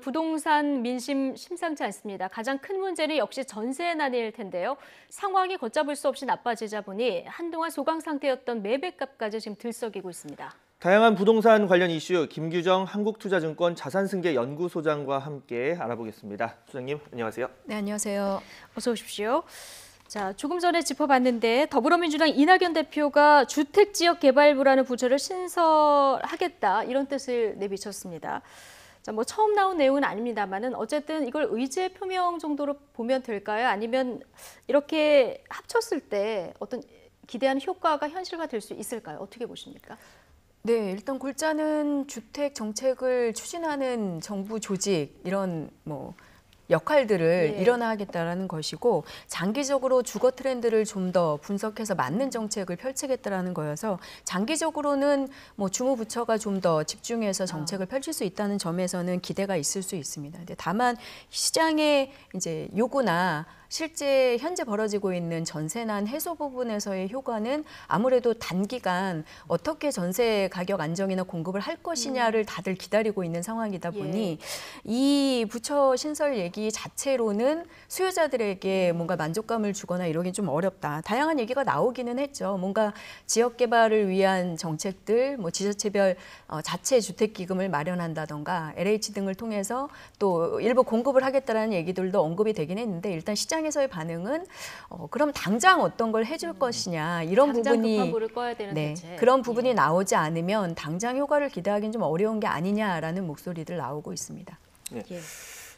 부동산 민심 심상치 않습니다. 가장 큰 문제는 역시 전세난일 텐데요. 상황이 걷잡을 수 없이 나빠지자 보니 한동안 소강 상태였던 매매값까지 지금 들썩이고 있습니다. 다양한 부동산 관련 이슈 김규정 한국투자증권 자산승계연구소장과 함께 알아보겠습니다. 소장님 안녕하세요. 네, 안녕하세요. 어서 오십시오. 자, 조금 전에 짚어봤는데 더불어민주당 이낙연 대표가 주택지역개발부라는 부처를 신설하겠다 이런 뜻을 내비쳤습니다. 자, 뭐 처음 나온 내용은 아닙니다만은 어쨌든 이걸 의제 표명 정도로 보면 될까요? 아니면 이렇게 합쳤을 때 어떤 기대하는 효과가 현실화될 수 있을까요? 어떻게 보십니까? 네, 일단 골자는 주택 정책을 추진하는 정부 조직 이런 역할들을 일어나겠다라는 것이고 장기적으로 주거 트렌드를 좀 더 분석해서 맞는 정책을 펼치겠다라는 거여서 장기적으로는 주무부처가 좀 더 집중해서 정책을 펼칠 수 있다는 점에서는 기대가 있을 수 있습니다. 근데 다만 시장의 이제 요구나 실제 현재 벌어지고 있는 전세난 해소 부분에서의 효과는 아무래도 단기간 어떻게 전세 가격 안정이나 공급을 할 것이냐를 다들 기다리고 있는 상황이다 보니 이 부처 신설 얘기 자체로는 수요자들에게 뭔가 만족감을 주거나 이러긴 좀 어렵다. 다양한 얘기가 나오기는 했죠. 뭔가 지역 개발을 위한 정책들, 지자체별 자체 주택 기금을 마련한다던가 LH 등을 통해서 또 일부 공급을 하겠다라는 얘기들도 언급이 되긴 했는데 일단 시장에서의 반응은 그럼 당장 어떤 걸 해줄 것이냐 이런 부분이 급한 불을 꺼야 되는 대책. 그런 부분이 나오지 않으면 당장 효과를 기대하기는 좀 어려운 게 아니냐라는 목소리들 나오고 있습니다. 네.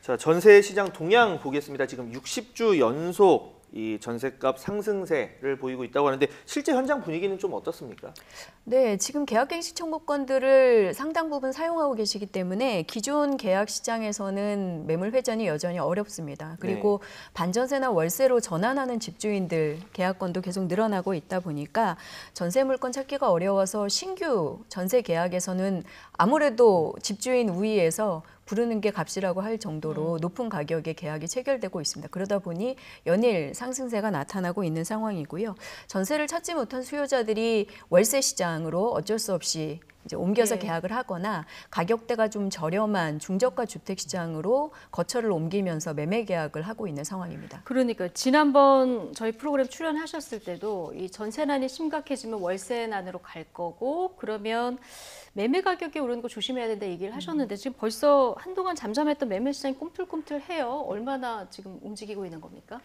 자, 전세 시장 동향 보겠습니다. 지금 60주 연속 이 전세값 상승세를 보이고 있다고 하는데 실제 현장 분위기는 좀 어떻습니까? 네, 지금 계약갱신 청구권들을 상당 부분 사용하고 계시기 때문에 기존 계약 시장에서는 매물 회전이 여전히 어렵습니다. 그리고 반전세나 월세로 전환하는 집주인들 계약건도 계속 늘어나고 있다 보니까 전세 물건 찾기가 어려워서 신규 전세 계약에서는 아무래도 집주인 우위에서 부르는 게 값이라고 할 정도로 높은 가격의 계약이 체결되고 있습니다. 그러다 보니 연일 상승세가 나타나고 있는 상황이고요. 전세를 찾지 못한 수요자들이 월세 시장으로 어쩔 수 없이 이제 옮겨서 계약을 하거나 가격대가 좀 저렴한 중저가 주택 시장으로 거처를 옮기면서 매매 계약을 하고 있는 상황입니다. 그러니까 지난번 저희 프로그램 출연하셨을 때도 이 전세난이 심각해지면 월세난으로 갈 거고 그러면 매매 가격이 오르는 거 조심해야 된다 얘기를 하셨는데 지금 벌써 한동안 잠잠했던 매매 시장이 꿈틀꿈틀해요. 얼마나 지금 움직이고 있는 겁니까?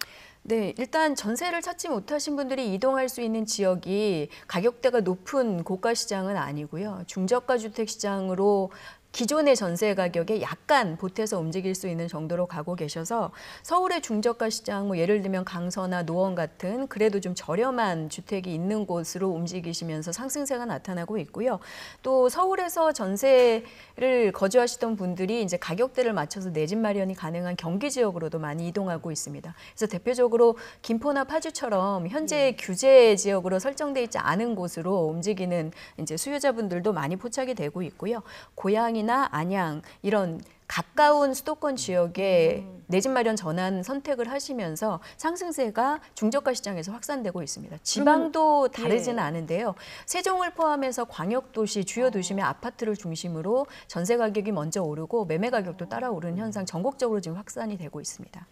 네, 일단 전세를 찾지 못하신 분들이 이동할 수 있는 지역이 가격대가 높은 고가 시장은 아니고요. 중저가 주택 시장으로 기존의 전세 가격에 약간 보태서 움직일 수 있는 정도로 가고 계셔서 서울의 중저가 시장, 예를 들면 강서나 노원 같은 그래도 좀 저렴한 주택이 있는 곳으로 움직이시면서 상승세가 나타나고 있고요. 또 서울에서 전세를 거주하시던 분들이 이제 가격대를 맞춰서 내 집 마련이 가능한 경기 지역으로도 많이 이동하고 있습니다. 그래서 대표적으로 김포나 파주처럼 현재 규제 지역으로 설정돼 있지 않은 곳으로 움직이는 이제 수요자분들도 많이 포착이 되고 있고요. 고양이나 안양 이런 가까운 수도권 지역에 내 집 마련 전환 선택을 하시면서 상승세가 중저가 시장에서 확산되고 있습니다. 지방도 다르지는 않은데요. 세종을 포함해서 광역도시, 주요 도심의 아파트를 중심으로 전세 가격이 먼저 오르고 매매 가격도 따라 오르는 현상 전국적으로 지금 확산이 되고 있습니다.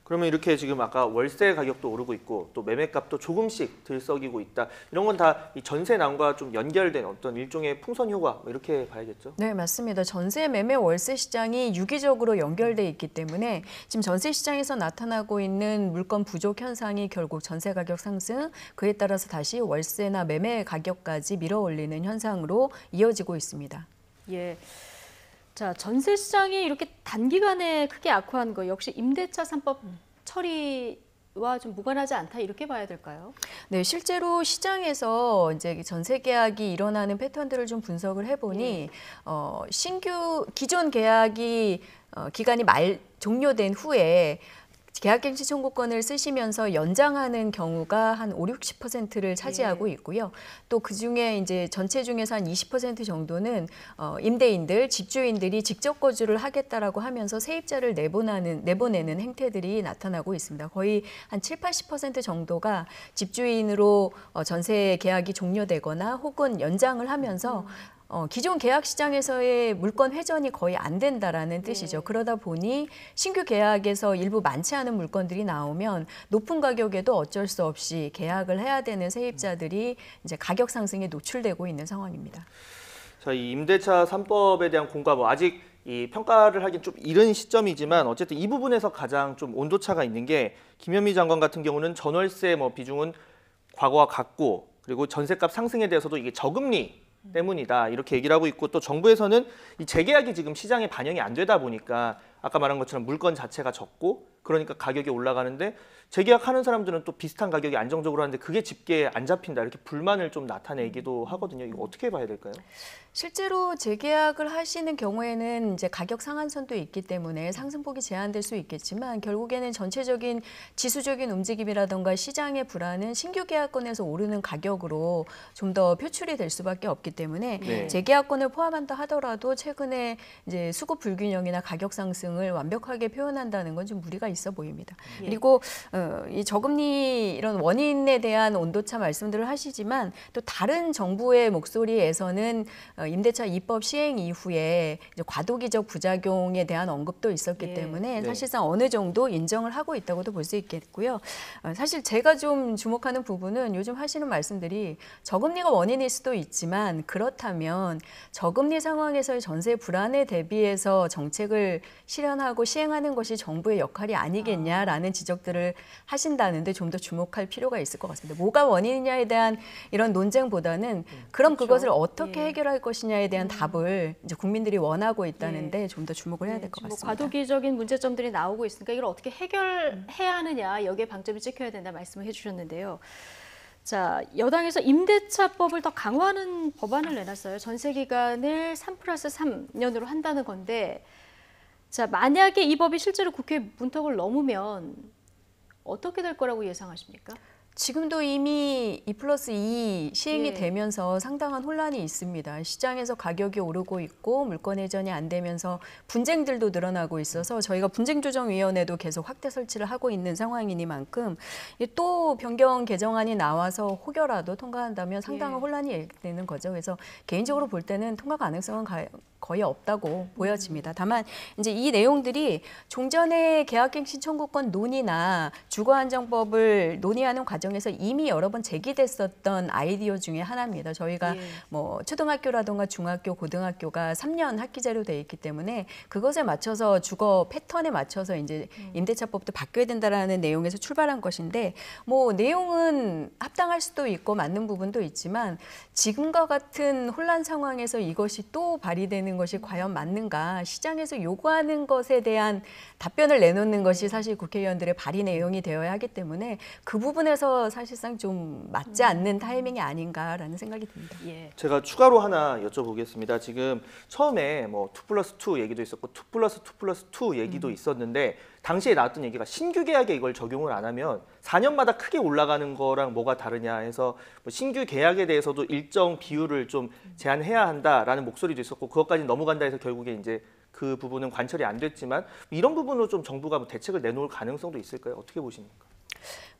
그러면 이렇게 지금 아까 월세 가격도 오르고 있고 또 매매값도 조금씩 들썩이고 있다. 이런 건 다 이 전세난과 좀 연결된 어떤 일종의 풍선 효과 이렇게 봐야겠죠? 네, 맞습니다. 전세, 매매, 월세 시장이 유기적으로 연결돼 있기 때문에 지금 전세 시장에서 나타나고 있는 물건 부족 현상이 결국 전세 가격 상승, 그에 따라서 다시 월세나 매매 가격까지 밀어올리는 현상으로 이어지고 있습니다. 예. 자, 전세 시장이 이렇게 단기간에 크게 악화한 거 역시 임대차 3법 처리와 좀 무관하지 않다 이렇게 봐야 될까요? 네, 실제로 시장에서 이제 전세 계약이 일어나는 패턴들을 좀 분석을 해보니 기존 계약이 기간이 종료된 후에 계약갱신 청구권을 쓰시면서 연장하는 경우가 한 60%를 차지하고 있고요. 또 그중에 이제 전체 중에서 한 20% 정도는 임대인들, 집주인들이 직접 거주를 하겠다라고 하면서 세입자를 내보내는 행태들이 나타나고 있습니다. 거의 한 70~80% 정도가 집주인으로 전세 계약이 종료되거나 혹은 연장을 하면서 기존 계약 시장에서의 물건 회전이 거의 안 된다라는 뜻이죠. 네. 그러다 보니 신규 계약에서 일부 많지 않은 물건들이 나오면 높은 가격에도 어쩔 수 없이 계약을 해야 되는 세입자들이 이제 가격 상승에 노출되고 있는 상황입니다. 자, 이 임대차 3법에 대한 공과 뭐 아직 이 평가를 하긴 좀 이른 시점이지만 어쨌든 이 부분에서 가장 좀 온도차가 있는 게 김현미 장관 같은 경우는 전월세 뭐 비중은 과거와 같고 그리고 전세값 상승에 대해서도 이게 저금리 때문이다 이렇게 얘기를 하고 있고 또 정부에서는 이 재계약이 지금 시장에 반영이 안 되다 보니까 아까 말한 것처럼 물건 자체가 적고 그러니까 가격이 올라가는데 재계약하는 사람들은 또 비슷한 가격이 안정적으로 하는데 그게 집계에 안 잡힌다 이렇게 불만을 좀 나타내기도 하거든요. 이거 어떻게 봐야 될까요? 실제로 재계약을 하시는 경우에는 이제 가격 상한선도 있기 때문에 상승폭이 제한될 수 있겠지만 결국에는 전체적인 지수적인 움직임이라던가 시장의 불안은 신규 계약건에서 오르는 가격으로 좀 더 표출이 될 수밖에 없기 때문에 네. 재계약건을 포함한다 하더라도 최근에 이제 수급 불균형이나 가격 상승을 완벽하게 표현한다는 건 좀 무리가 있어 보입니다. 예. 그리고 이 저금리 이런 원인에 대한 온도차 말씀들을 하시지만 또 다른 정부의 목소리에서는 임대차 입법 시행 이후에 이제 과도기적 부작용에 대한 언급도 있었기 예. 때문에 네. 사실상 어느 정도 인정을 하고 있다고도 볼 수 있겠고요. 사실 제가 좀 주목하는 부분은 요즘 하시는 말씀들이 저금리가 원인일 수도 있지만 그렇다면 저금리 상황에서의 전세 불안에 대비해서 정책을 실현하고 시행하는 것이 정부의 역할이 아니겠냐라는 지적들을 하신다는데 좀 더 주목할 필요가 있을 것 같습니다. 뭐가 원인이냐에 대한 이런 논쟁보다는 그럼 그렇죠. 그것을 어떻게 예. 해결할 것이냐에 대한 답을 이제 국민들이 원하고 있다는데 좀 더 주목을 해야 될 것 지금 뭐 같습니다. 과도기적인 문제점들이 나오고 있으니까 이걸 어떻게 해결해야 하느냐 여기에 방점이 찍혀야 된다 말씀을 해주셨는데요. 자, 여당에서 임대차법을 더 강화하는 법안을 내놨어요. 전세 기간을 3+3년으로 한다는 건데 자, 만약에 이 법이 실제로 국회 문턱을 넘으면 어떻게 될 거라고 예상하십니까? 지금도 이미 2+2 시행이 예. 되면서 상당한 혼란이 있습니다. 시장에서 가격이 오르고 있고 물건 회전이 안 되면서 분쟁들도 늘어나고 있어서 저희가 분쟁조정위원회도 계속 확대 설치를 하고 있는 상황이니만큼 또 변경 개정안이 나와서 혹여라도 통과한다면 상당한 예. 혼란이 예측되는 거죠. 그래서 개인적으로 볼 때는 통과 가능성은 거의 없다고 보여집니다. 다만 이제 이 내용들이 종전의 계약갱신 청구권 논의나 주거안정법을 논의하는 과정에서 이미 여러 번 제기됐었던 아이디어 중에 하나입니다. 저희가 예. 뭐 초등학교라든가 중학교, 고등학교가 3년 학기 제로 돼 있기 때문에 그것에 맞춰서 주거 패턴에 맞춰서 이제 임대차법도 바뀌어야 된다라는 내용에서 출발한 것인데 뭐 내용은 합당할 수도 있고 맞는 부분도 있지만 지금과 같은 혼란 상황에서 이것이 또 발의되는 것이 과연 맞는가? 시장에서 요구하는 것에 대한 답변을 내놓는 것이 사실 국회의원들의 발의 내용이 되어야 하기 때문에 그 부분에서 사실상 좀 맞지 않는 타이밍이 아닌가라는 생각이 듭니다. 예. 제가 추가로 하나 여쭤보겠습니다. 지금 처음에 뭐 2+2 얘기도 있었고 2+2+2 얘기도 있었는데 당시에 나왔던 얘기가 신규 계약에 이걸 적용을 안 하면 4년마다 크게 올라가는 거랑 뭐가 다르냐 해서 뭐 신규 계약에 대해서도 일정 비율을 좀 제한해야 한다라는 목소리도 있었고 그것까지 넘어간다 해서 결국에 이제 그 부분은 관철이 안 됐지만 이런 부분으로 좀 정부가 뭐 대책을 내놓을 가능성도 있을까요? 어떻게 보십니까?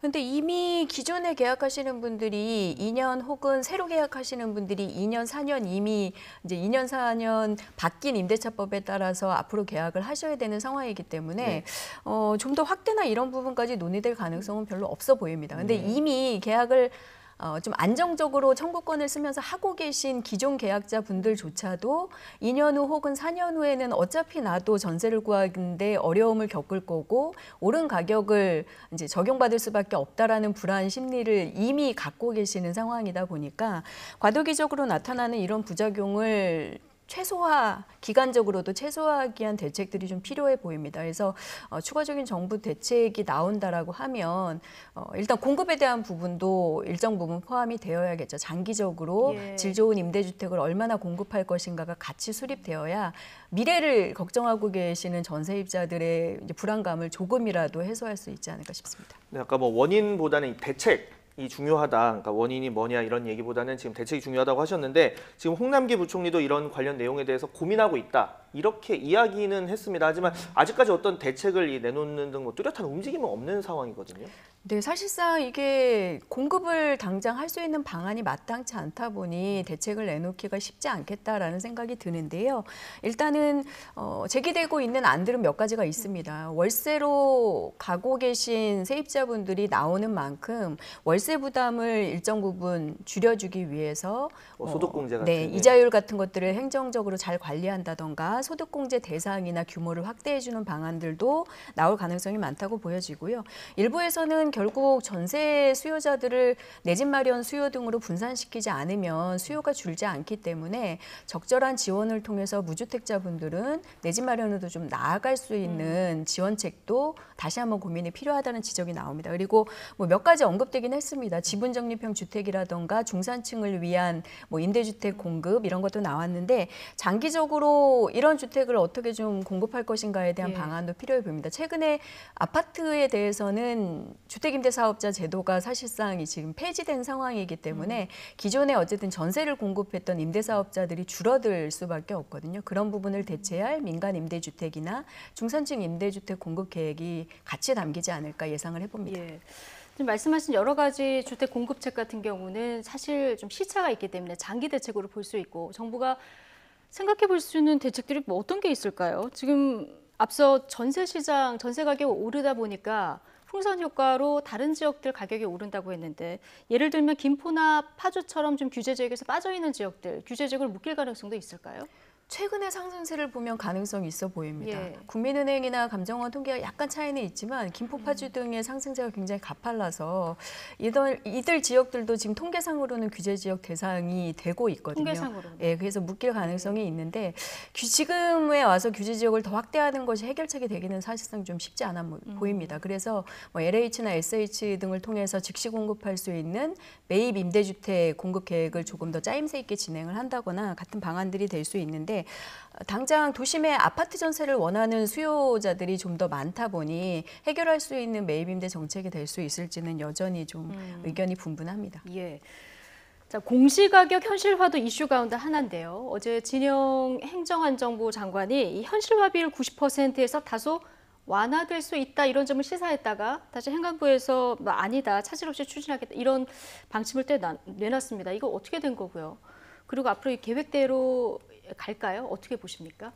근데 이미 기존에 계약하시는 분들이 2년 혹은 새로 계약하시는 분들이 2년, 4년 이미 이제 2년, 4년 바뀐 임대차법에 따라서 앞으로 계약을 하셔야 되는 상황이기 때문에 네. 좀 더 확대나 이런 부분까지 논의될 가능성은 별로 없어 보입니다. 근데 이미 계약을 좀 안정적으로 청구권을 쓰면서 하고 계신 기존 계약자 분들조차도 2년 후 혹은 4년 후에는 어차피 나도 전세를 구하는데 어려움을 겪을 거고 오른 가격을 이제 적용받을 수밖에 없다라는 불안 심리를 이미 갖고 계시는 상황이다 보니까 과도기적으로 나타나는 이런 부작용을 기간적으로도 최소화하기 위한 대책들이 좀 필요해 보입니다. 그래서 추가적인 정부 대책이 나온다라고 하면 일단 공급에 대한 부분도 일정 부분 포함이 되어야겠죠. 장기적으로 예. 질 좋은 임대주택을 얼마나 공급할 것인가가 같이 수립되어야 미래를 걱정하고 계시는 전세입자들의 이제 불안감을 조금이라도 해소할 수 있지 않을까 싶습니다. 네, 아까 뭐 원인보다는 이 대책이 중요하다. 그러니까 원인이 뭐냐 이런 얘기보다는 지금 대책이 중요하다고 하셨는데 지금 홍남기 부총리도 이런 관련 내용에 대해서 고민하고 있다. 이렇게 이야기는 했습니다. 하지만 아직까지 어떤 대책을 내놓는 등 뭐 뚜렷한 움직임은 없는 상황이거든요. 네, 사실상 이게 공급을 당장 할 수 있는 방안이 마땅치 않다 보니 대책을 내놓기가 쉽지 않겠다라는 생각이 드는데요. 일단은 제기되고 있는 안들은 몇 가지가 있습니다. 월세로 가고 계신 세입자분들이 나오는 만큼 월세 부담을 일정 부분 줄여주기 위해서 소득공제 같은 네, 이자율 같은 것들을 행정적으로 잘 관리한다던가 소득공제 대상이나 규모를 확대해주는 방안들도 나올 가능성이 많다고 보여지고요. 일부에서는 결국 전세 수요자들을 내 집 마련 수요 등으로 분산시키지 않으면 수요가 줄지 않기 때문에 적절한 지원을 통해서 무주택자분들은 내 집 마련으로 좀 나아갈 수 있는 지원책도 다시 한번 고민이 필요하다는 지적이 나옵니다. 그리고 뭐 몇 가지 언급되긴 했습니다. 지분적립형 주택이라던가 중산층을 위한 뭐 임대주택 공급 이런 것도 나왔는데 장기적으로 이런 주택을 어떻게 좀 공급할 것인가에 대한 방안도 필요해 보입니다. 최근에 아파트에 대해서는 주택임대사업자 제도가 사실상 지금 폐지된 상황이기 때문에 기존에 어쨌든 전세를 공급했던 임대사업자들이 줄어들 수밖에 없거든요. 그런 부분을 대체할 민간 임대주택이나 중산층 임대주택 공급 계획이 같이 담기지 않을까 예상을 해봅니다. 예. 지금 말씀하신 여러 가지 주택 공급책 같은 경우는 사실 좀 시차가 있기 때문에 장기 대책으로 볼 수 있고 정부가 생각해 볼 수 있는 대책들이 뭐 어떤 게 있을까요? 지금 앞서 전세 시장, 전세 가격이 오르다 보니까 풍선 효과로 다른 지역들 가격이 오른다고 했는데 예를 들면 김포나 파주처럼 좀 규제 지역에서 빠져 있는 지역들, 규제 지역을 묶일 가능성도 있을까요? 최근의 상승세를 보면 가능성이 있어 보입니다. 예. 국민은행이나 감정원 통계가 약간 차이는 있지만 김포, 파주 등의 상승세가 굉장히 가팔라서 이들 지역들도 지금 통계상으로는 규제 지역 대상이 되고 있거든요. 통계상으로. 예, 그래서 묶일 가능성이 있는데 지금에 와서 규제 지역을 더 확대하는 것이 해결책이 되기는 사실상 좀 쉽지 않아 보입니다. 그래서 뭐 LH나 SH 등을 통해서 즉시 공급할 수 있는 매입 임대주택 공급 계획을 조금 더 짜임새 있게 진행을 한다거나 같은 방안들이 될 수 있는데 당장 도심에 아파트 전세를 원하는 수요자들이 좀 더 많다 보니 해결할 수 있는 매입임대 정책이 될 수 있을지는 여전히 좀 의견이 분분합니다. 예. 자, 공시가격 현실화도 이슈 가운데 하나인데요. 어제 진영 행정안전부 장관이 이 현실화 비율 90%에서 다소 완화될 수 있다 이런 점을 시사했다가 다시 행안부에서 뭐 아니다 차질 없이 추진하겠다 이런 방침을 내놨습니다. 이거 어떻게 된 거고요? 그리고 앞으로 이 계획대로 갈까요? 어떻게 보십니까?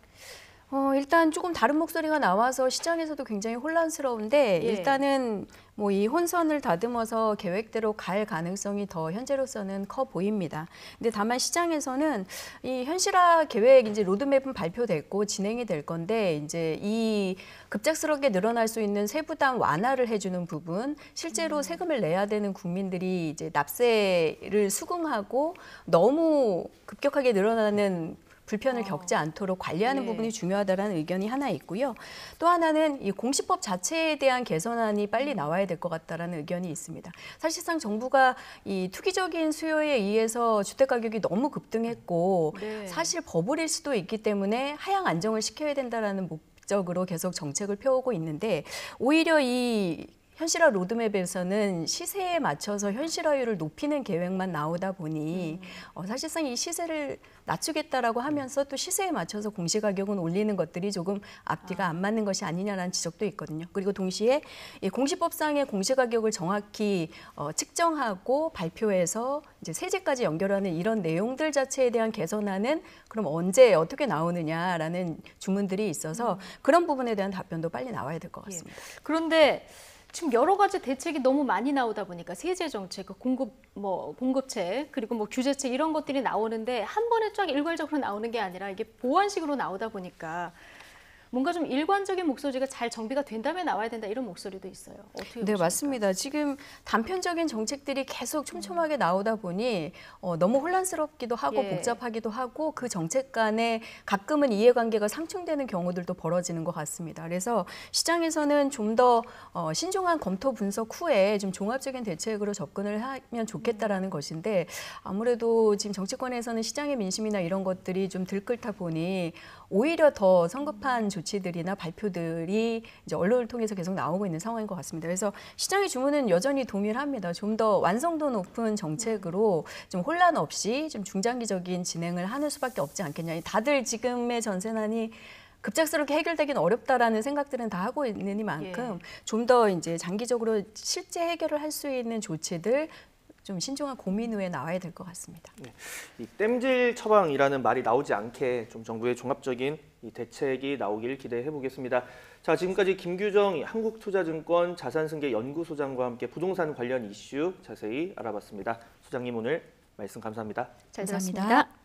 일단 조금 다른 목소리가 나와서 시장에서도 굉장히 혼란스러운데 예. 일단은 뭐 이 혼선을 다듬어서 계획대로 갈 가능성이 더 현재로서는 커 보입니다. 근데 다만 시장에서는 이 현실화 계획 이제 로드맵은 발표됐고 진행이 될 건데 이제 이 급작스럽게 늘어날 수 있는 세부담 완화를 해주는 부분, 실제로 세금을 내야 되는 국민들이 이제 납세를 수긍하고 너무 급격하게 늘어나는 불편을 겪지 않도록 관리하는 예. 부분이 중요하다는 의견이 하나 있고요. 또 하나는 이 공시법 자체에 대한 개선안이 빨리 나와야 될 것 같다라는 의견이 있습니다. 사실상 정부가 이 투기적인 수요에 의해서 주택 가격이 너무 급등했고 네. 사실 버블일 수도 있기 때문에 하향 안정을 시켜야 된다라는 목적으로 계속 정책을 펴오고 있는데 오히려 이 현실화 로드맵에서는 시세에 맞춰서 현실화율을 높이는 계획만 나오다 보니 사실상 이 시세를 낮추겠다라고 하면서 또 시세에 맞춰서 공시가격은 올리는 것들이 조금 앞뒤가 안 맞는 것이 아니냐라는 지적도 있거든요. 그리고 동시에 이 공시법상의 공시가격을 정확히 측정하고 발표해서 이제 세제까지 연결하는 이런 내용들 자체에 대한 개선안은 그럼 언제 어떻게 나오느냐라는 주문들이 있어서 그런 부분에 대한 답변도 빨리 나와야 될 것 같습니다. 예. 그런데 지금 여러 가지 대책이 너무 많이 나오다 보니까 세제 정책, 공급책, 그리고 뭐 규제책 이런 것들이 나오는데 한 번에 쫙 일괄적으로 나오는 게 아니라 이게 보완식으로 나오다 보니까 뭔가 좀 일관적인 목소리가 잘 정비가 된 다음에 나와야 된다 이런 목소리도 있어요. 어떻게 네, 보십니까? 맞습니다. 지금 단편적인 정책들이 계속 촘촘하게 나오다 보니 너무 혼란스럽기도 하고 예. 복잡하기도 하고 그 정책 간에 가끔은 이해관계가 상충되는 경우들도 벌어지는 것 같습니다. 그래서 시장에서는 좀 더 신중한 검토 분석 후에 좀 종합적인 대책으로 접근을 하면 좋겠다라는 것인데 아무래도 지금 정치권에서는 시장의 민심이나 이런 것들이 좀 들끓다 보니 오히려 더 성급한 조치들이나 발표들이 이제 언론을 통해서 계속 나오고 있는 상황인 것 같습니다. 그래서 시장의 주문은 여전히 동일합니다. 좀 더 완성도 높은 정책으로 좀 혼란 없이 좀 중장기적인 진행을 하는 수밖에 없지 않겠냐. 다들 지금의 전세난이 급작스럽게 해결되기는 어렵다라는 생각들은 다 하고 있는 이만큼 좀 더 이제 장기적으로 실제 해결을 할 수 있는 조치들 좀 신중한 고민 후에 나와야 될 것 같습니다. 이 땜질 처방이라는 말이 나오지 않게 좀 정부의 종합적인 이 대책이 나오길 기대해 보겠습니다. 자, 지금까지 김규정 한국투자증권 자산승계연구소장과 함께 부동산 관련 이슈 자세히 알아봤습니다. 소장님 오늘 말씀 감사합니다. 잘 감사합니다. 들었습니다.